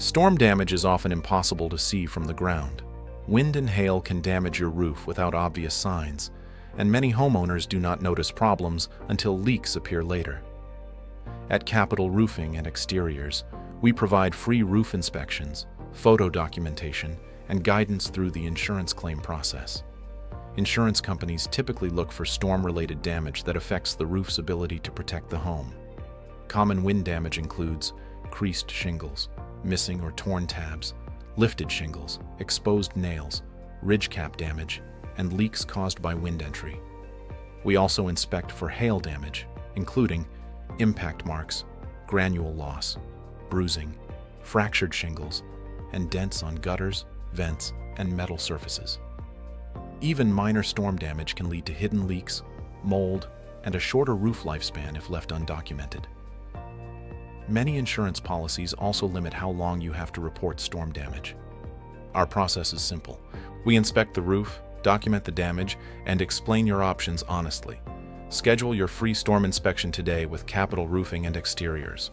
Storm damage is often impossible to see from the ground. Wind and hail can damage your roof without obvious signs, and many homeowners do not notice problems until leaks appear later. At Capital Roofing and Exteriors, we provide free roof inspections, photo documentation, and guidance through the insurance claim process. Insurance companies typically look for storm-related damage that affects the roof's ability to protect the home. Common wind damage includes creased shingles, missing or torn tabs, lifted shingles, exposed nails, ridge cap damage, and leaks caused by wind entry. We also inspect for hail damage, including impact marks, granule loss, bruising, fractured shingles, and dents on gutters, vents, and metal surfaces. Even minor storm damage can lead to hidden leaks, mold, and a shorter roof lifespan if left undocumented. Many insurance policies also limit how long you have to report storm damage. Our process is simple. We inspect the roof, document the damage, and explain your options honestly. Schedule your free storm inspection today with Capital Roofing and Exteriors.